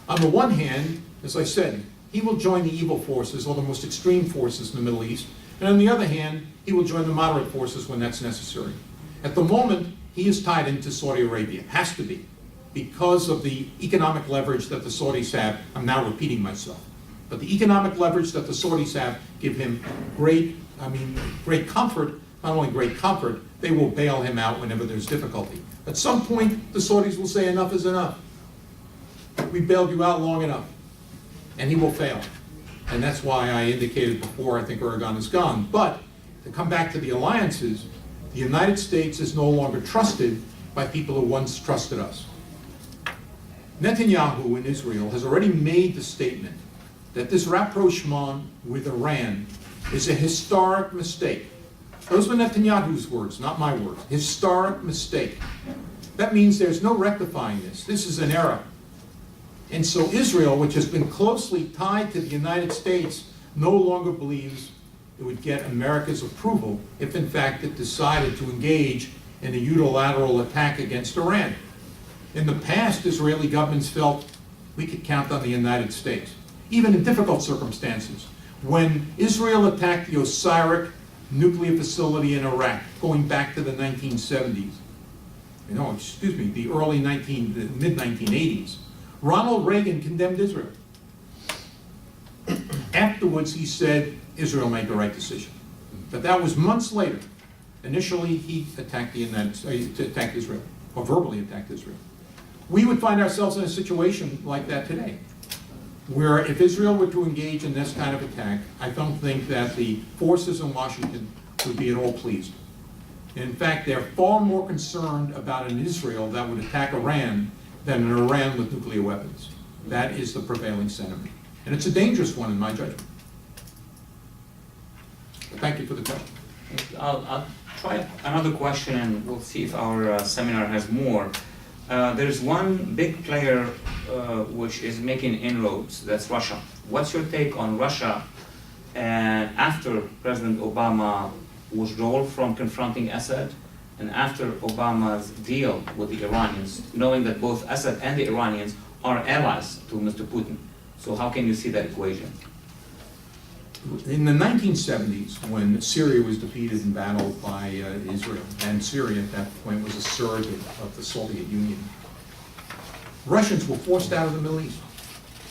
On the one hand, as I said, he will join the evil forces or the most extreme forces in the Middle East. And on the other hand, he will join the moderate forces when that's necessary. At the moment, he is tied into Saudi Arabia, has to be, because of the economic leverage that the Saudis have. I'm now repeating myself. But the economic leverage that the Saudis have give him great comfort. Not only great comfort, they will bail him out whenever there's difficulty. At some point, the Saudis will say enough is enough. We bailed you out long enough. And he will fail. And that's why I indicated before I think Erdogan is gone. But to come back to the alliances, the United States is no longer trusted by people who once trusted us. Netanyahu in Israel has already made the statement that this rapprochement with Iran is a historic mistake. Those were Netanyahu's words, not my words. Historic mistake. That means there's no rectifying this. This is an era. And so Israel, which has been closely tied to the United States, no longer believes it would get America's approval if in fact it decided to engage in a unilateral attack against Iran. In the past, Israeli governments felt we could count on the United States, even in difficult circumstances. When Israel attacked the Osirak nuclear facility in Iraq, going back to the 1970s, the mid-1980s, Ronald Reagan condemned Israel. Afterwards, he said Israel made the right decision. But that was months later. Initially, he attacked attacked Israel, or verbally attacked Israel. We would find ourselves in a situation like that today, where if Israel were to engage in this kind of attack, I don't think that the forces in Washington would be at all pleased. In fact, they're far more concerned about an Israel that would attack Iran than an Iran with nuclear weapons. That is the prevailing sentiment. And it's a dangerous one in my judgment. Thank you for the question. I'll try another question and we'll see if our seminar has more. There's one big player which is making inroads, that's Russia. What's your take on Russia after President Obama withdrawal from confronting Assad and after Obama's deal with the Iranians, knowing that both Assad and the Iranians are allies to Mr. Putin? So how can you see that equation? In the 1970s, when Syria was defeated in battle by Israel, and Syria at that point was a surrogate of the Soviet Union, Russians were forced out of the Middle East.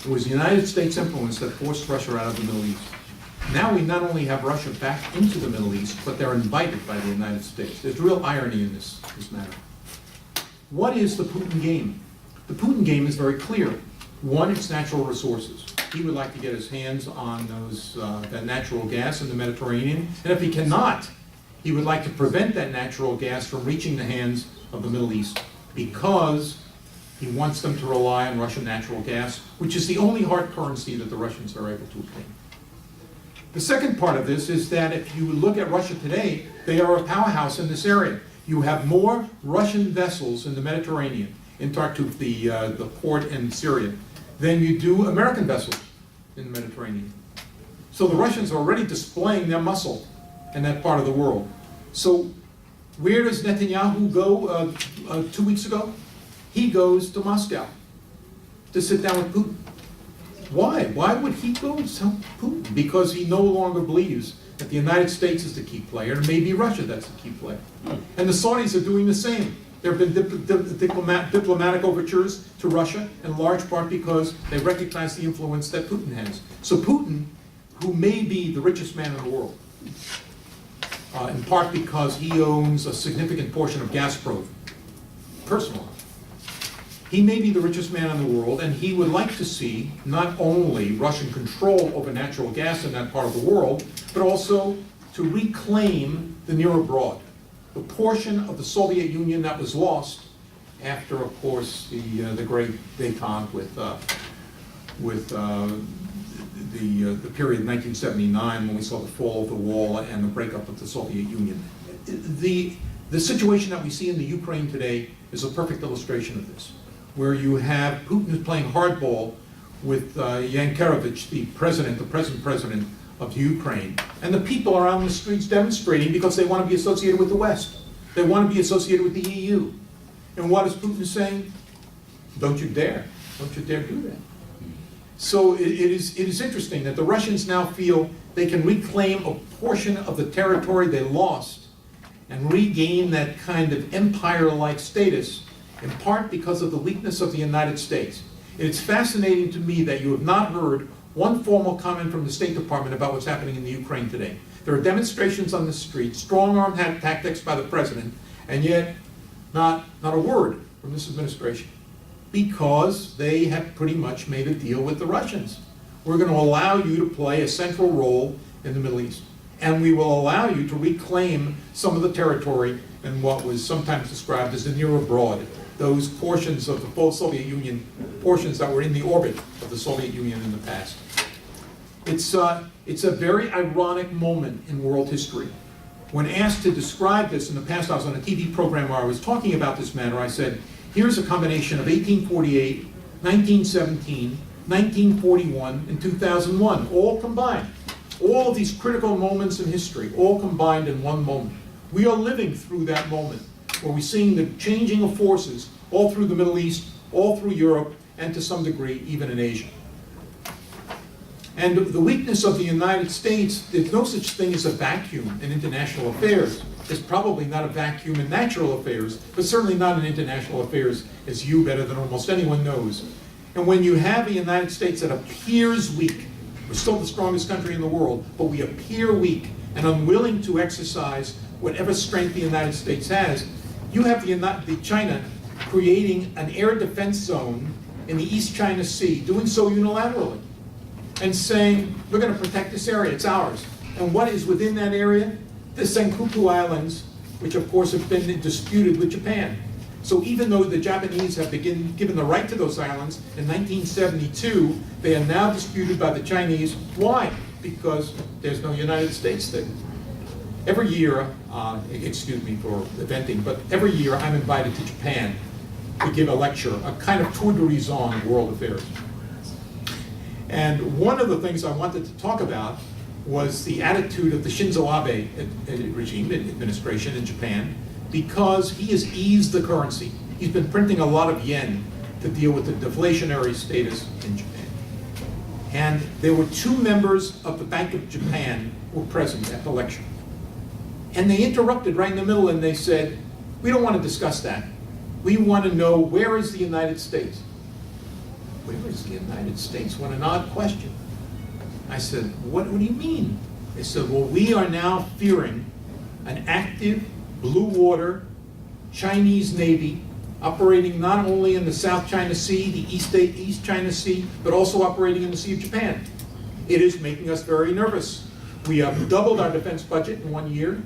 It was the United States influence that forced Russia out of the Middle East. Now we not only have Russia back into the Middle East, but they're invited by the United States. There's real irony in this matter. What is the Putin game? The Putin game is very clear. One, it's natural resources. He would like to get his hands on that natural gas in the Mediterranean, and if he cannot, he would like to prevent that natural gas from reaching the hands of the Middle East because he wants them to rely on Russian natural gas, which is the only hard currency that the Russians are able to obtain. The second part of this is that if you look at Russia today, they are a powerhouse in this area. You have more Russian vessels in the Mediterranean, in Tartuffe, the port in Syria, than you do American vessels in the Mediterranean. So the Russians are already displaying their muscle in that part of the world. So where does Netanyahu go 2 weeks ago? He goes to Moscow to sit down with Putin. Why? Why would he go to Putin? Because he no longer believes that the United States is the key player, and maybe Russia that's the key player. And the Saudis are doing the same. There have been diplomatic overtures to Russia, in large part because they recognize the influence that Putin has. So Putin, who may be the richest man in the world, in part because he owns a significant portion of Gazprom, personally, he may be the richest man in the world, and he would like to see not only Russian control over natural gas in that part of the world, but also to reclaim the near abroad, the portion of the Soviet Union that was lost after, of course, the great détente with the period 1979 when we saw the fall of the wall and the breakup of the Soviet Union. The situation that we see in the Ukraine today is a perfect illustration of this, where you have Putin playing hardball with Yanukevych, the present president of Ukraine, and the people are out in the streets demonstrating because they want to be associated with the West. They want to be associated with the EU. And what is Putin saying? Don't you dare. Don't you dare do that. So it is interesting that the Russians now feel they can reclaim a portion of the territory they lost and regain that kind of empire-like status, in part because of the weakness of the United States. It's fascinating to me that you have not heard one formal comment from the State Department about what's happening in the Ukraine today. There are demonstrations on the street, strong-arm tactics by the president, and yet not a word from this administration, because they have pretty much made a deal with the Russians. We're going to allow you to play a central role in the Middle East, and we will allow you to reclaim some of the territory in what was sometimes described as the near abroad, those portions of the post-Soviet Union, portions that were in the orbit of the Soviet Union in the past. It's a very ironic moment in world history. When asked to describe this in the past, I was on a TV program where I was talking about this matter. I said, here's a combination of 1848, 1917, 1941, and 2001, all combined. All of these critical moments in history, all combined in one moment. We are living through that moment where we're seeing the changing of forces all through the Middle East, all through Europe, and to some degree, even in Asia. And the weakness of the United States, there's no such thing as a vacuum in international affairs. There's probably not a vacuum in natural affairs, but certainly not in international affairs, as you better than almost anyone knows. And when you have a United States that appears weak, we're still the strongest country in the world, but we appear weak and unwilling to exercise whatever strength the United States has, you have the China creating an air defense zone in the East China Sea, doing so unilaterally, and saying, we're going to protect this area, it's ours. And what is within that area? The Senkaku Islands, which of course have been disputed with Japan. So even though the Japanese have been given the right to those islands in 1972, they are now disputed by the Chinese. Why? Because there's no United States there. Every year, excuse me for venting, but every year I'm invited to Japan to give a lecture, a kind of tour de raison on world affairs. And one of the things I wanted to talk about was the attitude of the Shinzo Abe regime, administration in Japan, because he has eased the currency. He's been printing a lot of yen to deal with the deflationary status in Japan. And there were two members of the Bank of Japan who were present at the lecture. And they interrupted right in the middle and they said, we don't want to discuss that. We want to know, where is the United States? Where is the United States? What an odd question. I said, what do you mean? They said, well, we are now fearing an active blue water Chinese Navy operating not only in the South China Sea, the East China Sea, but also operating in the Sea of Japan. It is making us very nervous. We have doubled our defense budget in 1 year.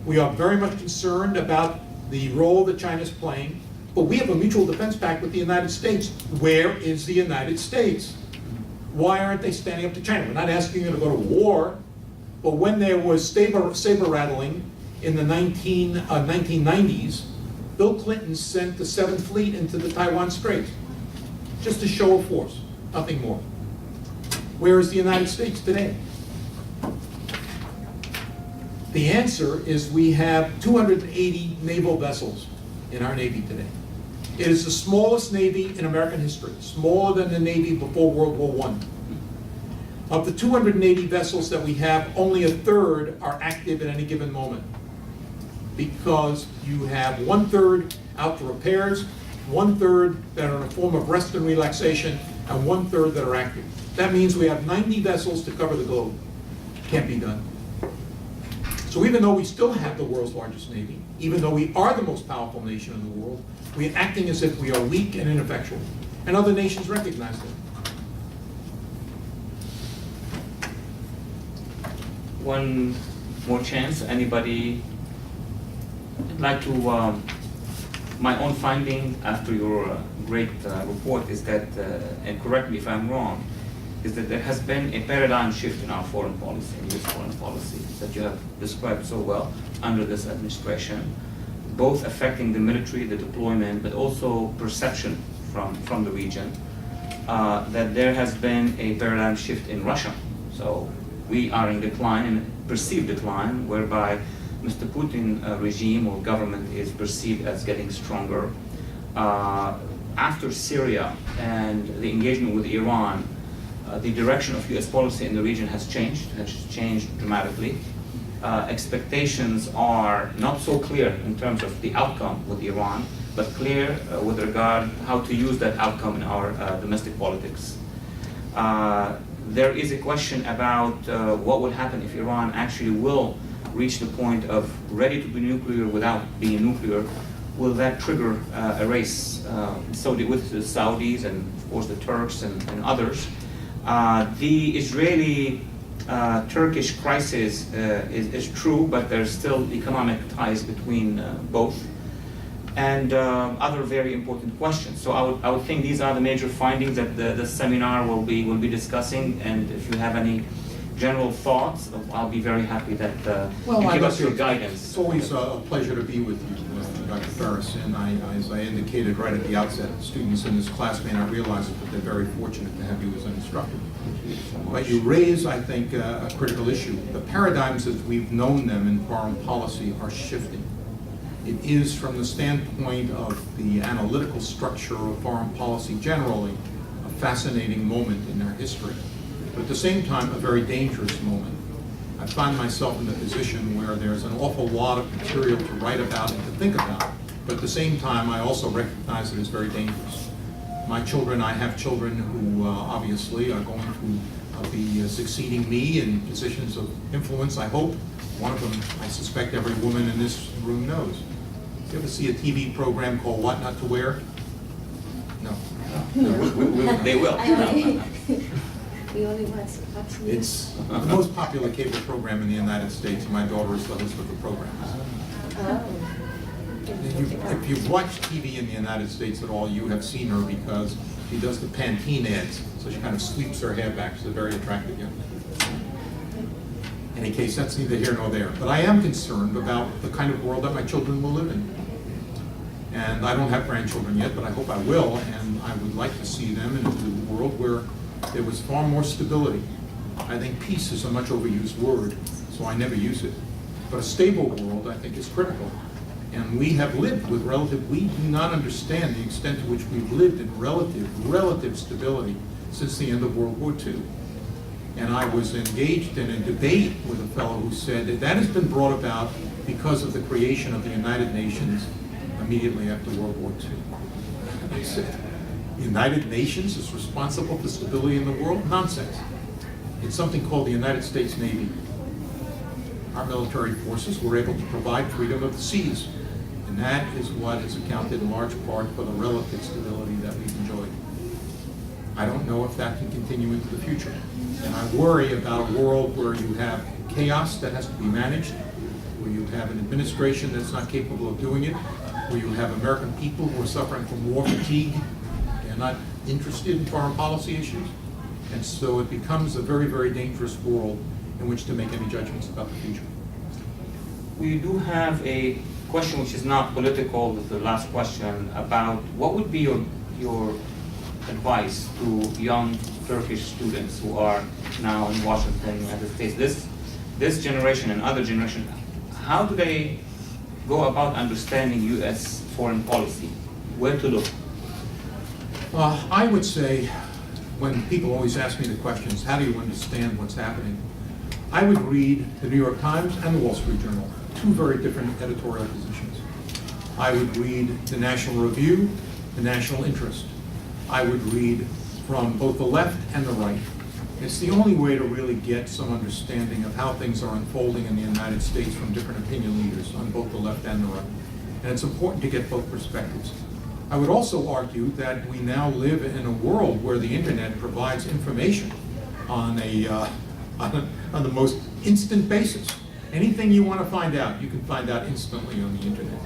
We are very much concerned about the role that China is playing, but we have a mutual defense pact with the United States. Where is the United States? Why aren't they standing up to China? We're not asking you to go to war, but when there was saber rattling in the 1990s, Bill Clinton sent the 7th Fleet into the Taiwan Straits. Just a show of force, nothing more. Where is the United States today? The answer is we have 280 naval vessels in our Navy today. It is the smallest Navy in American history, smaller than the Navy before World War I. Of the 280 vessels that we have, only a third are active at any given moment, because you have 1/3 out for repairs, 1/3 that are in a form of rest and relaxation, and 1/3 that are active. That means we have 90 vessels to cover the globe. Can't be done. So even though we still have the world's largest Navy, even though we are the most powerful nation in the world, we are acting as if we are weak and ineffectual. And other nations recognize that. One more chance. Anybody? I'd like to, my own finding after your great report is that, and correct me if I'm wrong, is that there has been a paradigm shift in our foreign policy, in this foreign policy that you have described so well under this administration, both affecting the military, the deployment, but also perception from the region, that there has been a paradigm shift in Russia. So we are in decline, in perceived decline, whereby Mr. Putin regime or government is perceived as getting stronger. After Syria and the engagement with Iran, the direction of U.S. policy in the region has changed dramatically. Expectations are not so clear in terms of the outcome with Iran, but clear with regard how to use that outcome in our domestic politics. There is a question about what would happen if Iran actually will reach the point of ready to be nuclear without being nuclear. Will that trigger a race with the Saudis and of course the Turks and others? The Israeli-Turkish crisis is true, but there's still economic ties between both, and other very important questions. So I would think these are the major findings that the seminar will be discussing, and if you have any general thoughts, I'll be very happy that Well, you I'd give like us your to- guidance. It's always a pleasure to be with you, Dr. Ferris, and as I indicated right at the outset, students in this class may not realize it, but they're very fortunate to have you as an instructor. But you raise, I think, a critical issue. The paradigms as we've known them in foreign policy are shifting. It is, from the standpoint of the analytical structure of foreign policy generally, a fascinating moment in our history, but at the same time, a very dangerous moment. I find myself in the position where there's an awful lot of material to write about and to think about, but at the same time, I also recognize it as very dangerous. My children, I have children who obviously are going to be succeeding me in positions of influence, I hope. One of them, I suspect every woman in this room knows. You ever see a TV program called What Not to Wear? No. They will. We only watch news. It's the most popular cable program in the United States, and my daughter is the host of the program. Oh. If you've watched TV in the United States at all, you have seen her because she does the Pantene ads, so she kind of sweeps her hair back. She's a very attractive young lady. In any case, that's neither here nor there. But I am concerned about the kind of world that my children will live in. And I don't have grandchildren yet, but I hope I will, and I would like to see them in a world where there was far more stability. I think peace is a much overused word, so I never use it. But a stable world, I think, is critical. And we have lived with we do not understand the extent to which we've lived in relative stability since the end of World War II. And I was engaged in a debate with a fellow who said that that has been brought about because of the creation of the United Nations immediately after World War II. I said, the United Nations is responsible for stability in the world? Nonsense. It's something called the United States Navy. Our military forces were able to provide freedom of the seas. And that is what has accounted in large part for the relative stability that we've enjoyed. I don't know if that can continue into the future. And I worry about a world where you have chaos that has to be managed, where you have an administration that's not capable of doing it, where you have American people who are suffering from war fatigue. They're not interested in foreign policy issues. And so it becomes a very, very dangerous world in which to make any judgments about the future. We do have a question which is not political, the last question, about what would be your advice to young Turkish students who are now in Washington, United States, this generation and other generation, how do they go about understanding U.S. foreign policy? Where to look? I would say, when people always ask me the questions, how do you understand what's happening? I would read the New York Times and the Wall Street Journal, two very different editorial positions. I would read the National Review, the National Interest. I would read from both the left and the right. It's the only way to really get some understanding of how things are unfolding in the United States from different opinion leaders on both the left and the right. And it's important to get both perspectives. I would also argue that we now live in a world where the internet provides information on on the most instant basis. Anything you want to find out, you can find out instantly on the internet.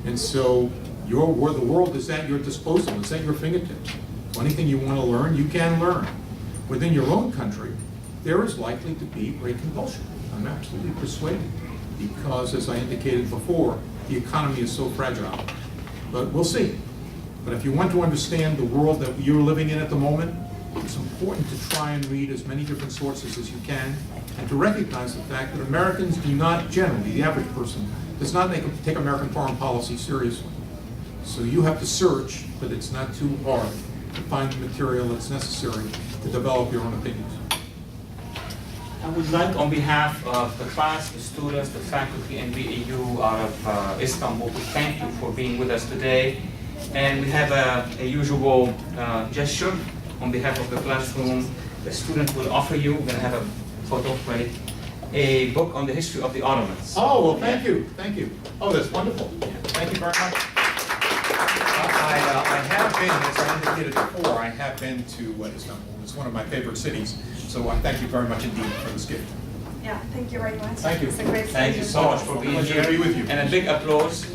And so the world is at your disposal, it's at your fingertips. So anything you want to learn, you can learn. Within your own country, there is likely to be great convulsion. I'm absolutely persuaded, because as I indicated before, the economy is so fragile. But we'll see. But if you want to understand the world that you're living in at the moment, it's important to try and read as many different sources as you can, and to recognize the fact that Americans do not generally, the average person, does not take American foreign policy seriously. So you have to search, but it's not too hard to find the material that's necessary to develop your own opinions. I would like, on behalf of the class, the students, the faculty, and BEU out of Istanbul, to thank you for being with us today. And we have a usual gesture on behalf of the classroom. The student will offer you, we're going to have a photo plate, a book on the history of the Ottomans. Oh, well, thank you, thank you. Oh, that's wonderful. Thank you very much. I have been, as I indicated before, I have been to Istanbul. It's one of my favorite cities. So I thank you very much indeed for this gift. Yeah, thank you very much. Thank you. It's a great Thank you so much for being Pleasure here. to be with you. And a big applause